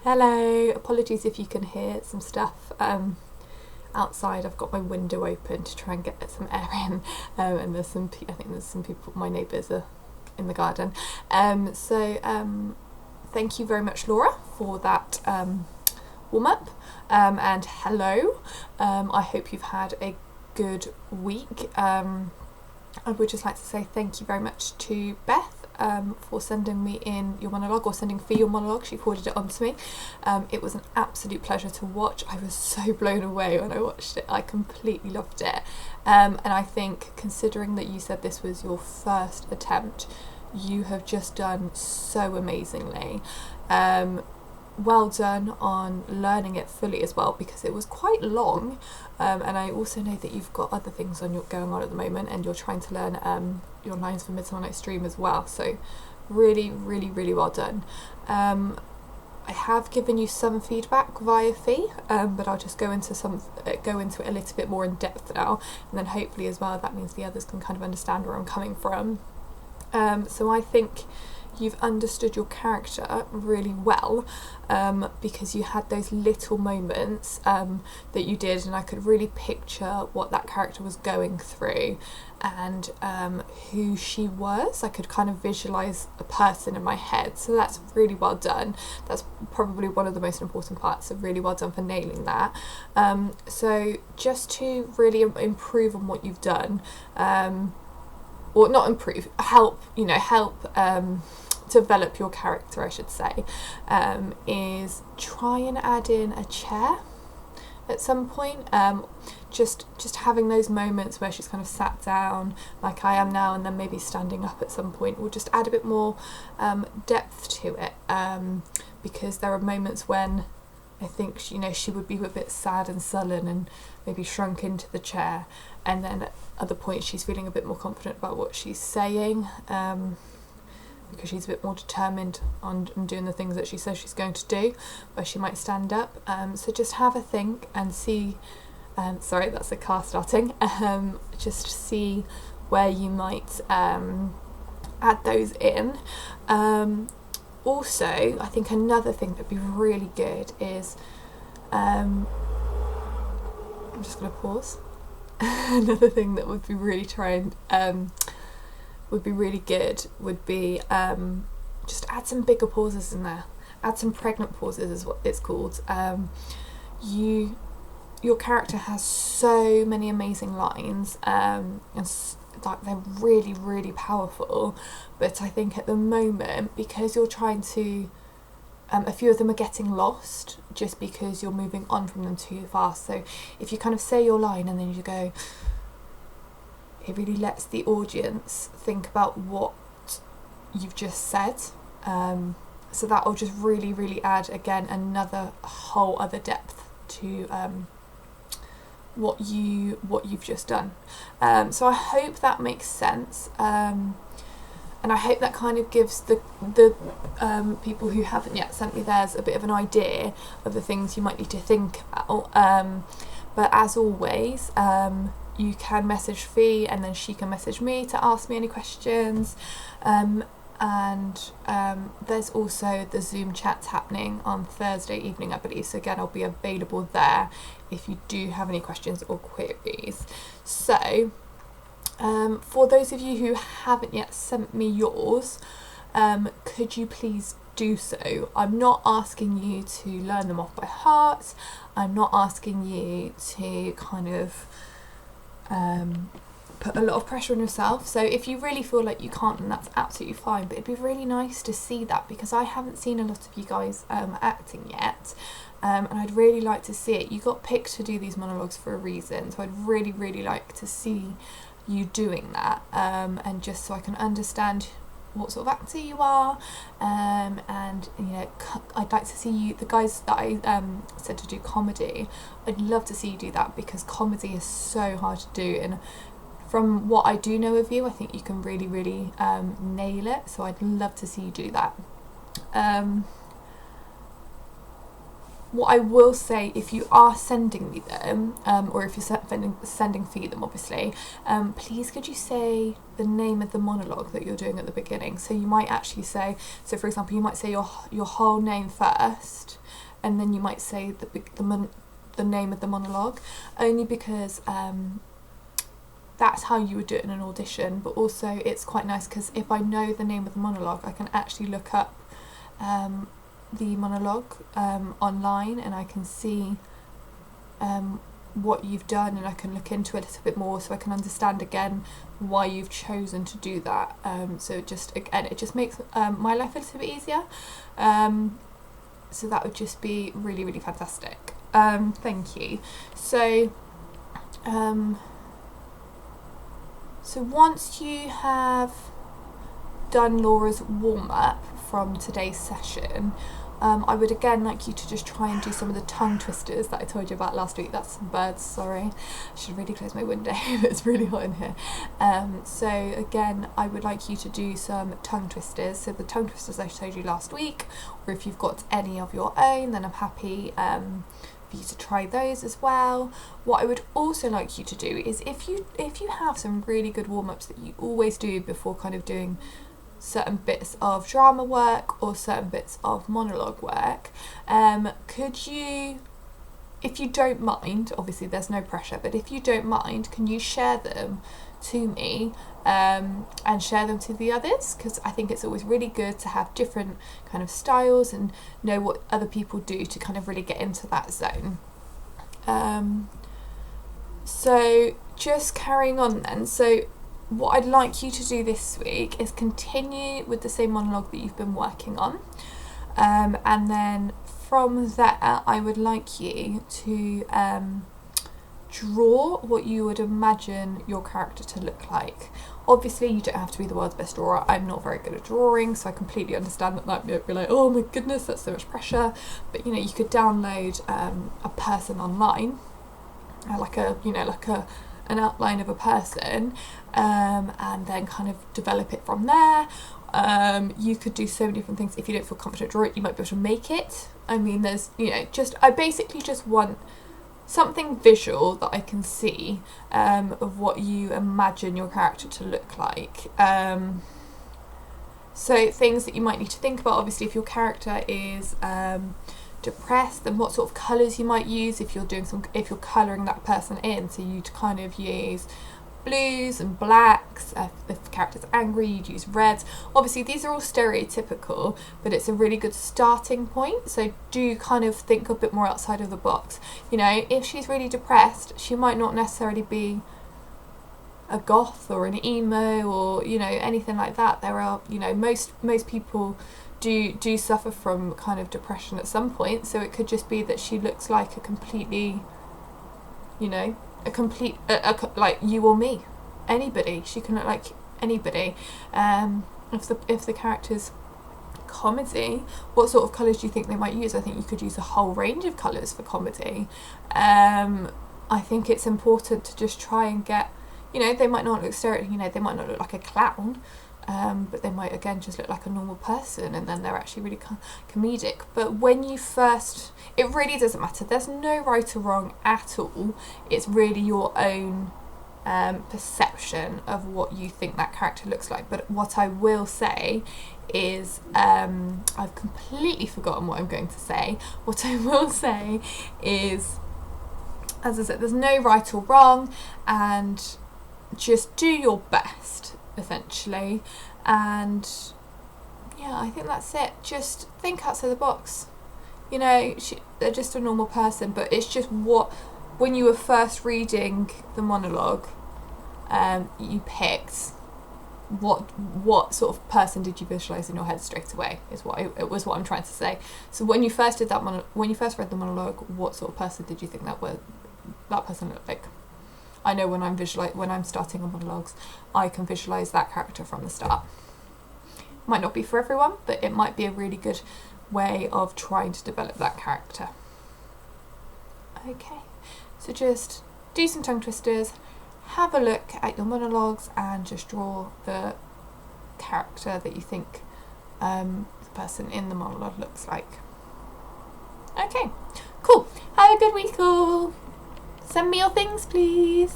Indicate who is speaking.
Speaker 1: Hello, apologies if you can hear some stuff outside. I've got my window open to try and get some air in, and I think there's some people, my neighbours are in the garden. Thank you very much, Laura, for that warm up, and hello. I hope you've had a good week. I would just like to say thank you very much to Beth for sending me in your monologue, or sending for your monologue. She forwarded it on to me. It was an absolute pleasure to watch. I was so blown away when I watched it. I completely loved it. And I think, considering that you said this was your first attempt, you have just done so amazingly. Well done on learning it fully as well, because it was quite long, and I also know that you've got other things going on at the moment, and you're trying to learn your lines for Midsummer Night's Dream as well, so really well done. I have given you some feedback via Fee, but I'll just go into it a little bit more in depth now, and then hopefully as well that means the others can kind of understand where I'm coming from. So I think you've understood your character really well, because you had those little moments that you did, and I could really picture what that character was going through and who she was. I could kind of visualise a person in my head, so that's really well done. That's probably one of the most important parts, so really well done for nailing that. So just to really improve on what you've done, or not improve, help develop your character, I should say, is try and add in a chair at some point. Just having those moments where she's kind of sat down like I am now, and then maybe standing up at some point will just add a bit more depth to it, because there are moments when I think she would be a bit sad and sullen and maybe shrunk into the chair, and then at other points she's feeling a bit more confident about what she's saying, because she's a bit more determined on doing the things that she says she's going to do, where she might stand up. So just have a think and see, sorry, that's a car starting, just see where you might add those in. Also, I think another thing that would be really good is, I'm just going to pause. Another thing that would be really good would be just add some bigger pauses in there. Add some pregnant pauses is what it's called. Your character has so many amazing lines, and they're really powerful, but I think at the moment, because you're trying to a few of them are getting lost just because you're moving on from them too fast. So if you kind of say your line and then you go, it really lets the audience think about what you've just said, so that will just really add, again, another whole other depth to what you've just done. So I hope that makes sense, and I hope that kind of gives the people who haven't yet sent me theirs a bit of an idea of the things you might need to think about. But as always, you can message Fee, and then she can message me to ask me any questions. And there's also the Zoom chats happening on Thursday evening, I believe. So again, I'll be available there if you do have any questions or queries. So for those of you who haven't yet sent me yours, could you please do so? I'm not asking you to learn them off by heart. I'm not asking you to kind of put a lot of pressure on yourself. So if you really feel like you can't, then that's absolutely fine, but it'd be really nice to see that, because I haven't seen a lot of you guys acting yet, and I'd really like to see it. You got picked to do these monologues for a reason, so I'd really like to see you doing that, and just so I can understand what sort of actor you are, and I'd like to see you, the guys that I said to do comedy, I'd love to see you do that, because comedy is so hard to do, and from what I do know of you, I think you can really nail it, so I'd love to see you do that. What I will say, if you are sending me them, or if you're sending Fee them, obviously, please could you say the name of the monologue that you're doing at the beginning? So you might actually say, so for example, you might say your whole name first, and then you might say the name of the monologue, only because that's how you would do it in an audition. But also it's quite nice because if I know the name of the monologue, I can actually look up the monologue online, and I can see what you've done, and I can look into it a little bit more, so I can understand again why you've chosen to do that. So it just makes my life a little bit easier. So that would just be really, really fantastic. Thank you. So once you have done Laura's warm-up from today's session, I would again like you to just try and do some of the tongue twisters that I told you about last week. That's some birds, sorry. I should really close my window, it's really hot in here. So again, I would like you to do some tongue twisters. So the tongue twisters I showed you last week, or if you've got any of your own, then I'm happy for you to try those as well. What I would also like you to do is, if you have some really good warm-ups that you always do before kind of doing certain bits of drama work or certain bits of monologue work, could you, if you don't mind, obviously there's no pressure, but if you don't mind, can you share them to me and share them to the others? Because I think it's always really good to have different kind of styles and know what other people do to kind of really get into that zone. So just carrying on then, so what I'd like you to do this week is continue with the same monologue that you've been working on, and then from there I would like you to draw what you would imagine your character to look like. Obviously you don't have to be the world's best drawer. I'm not very good at drawing, so I completely understand that might be like, oh my goodness, that's so much pressure. But you know, you could download a person online, an outline of a person, and then kind of develop it from there. You could do so many different things. If you don't feel confident drawing it, you might be able to make it. I mean, there's, I basically just want something visual that I can see of what you imagine your character to look like. So things that you might need to think about, obviously, if your character is depressed, then what sort of colours you might use if you're colouring that person in. So you'd kind of use blues and blacks. If the character's angry, you'd use reds. Obviously these are all stereotypical, but it's a really good starting point, so do kind of think a bit more outside of the box. If she's really depressed, she might not necessarily be a goth or an emo or anything like that. There are most people do suffer from kind of depression at some point, so it could just be that she looks like a completely like you or me, anybody. She can look like anybody. If the character's comedy, what sort of colours do you think they might use? I think you could use a whole range of colours for comedy. I think it's important to just try and get, they might not look they might not look like a clown, but they might again just look like a normal person, and then they're actually really comedic. But when you first, it really doesn't matter. There's no right or wrong at all. It's really your own perception of what you think that character looks like. But what I will say is, I've completely forgotten what I'm going to say. What I will say is, as I said, there's no right or wrong, and just do your best, essentially. And yeah, I think that's it. Just think outside the box. They're just a normal person, but it's just when you were first reading the monologue, you picked what sort of person did you visualize in your head straight away, it was what I'm trying to say. So when you first read the monologue, what sort of person did you think that person looked like? I know when I'm starting on monologues, I can visualize that character from the start. Might not be for everyone, but it might be a really good way of trying to develop that character. Okay, so just do some tongue twisters, have a look at your monologues, and just draw the character that you think the person in the monologue looks like. Okay, cool. Have a good week all. Send me your things, please.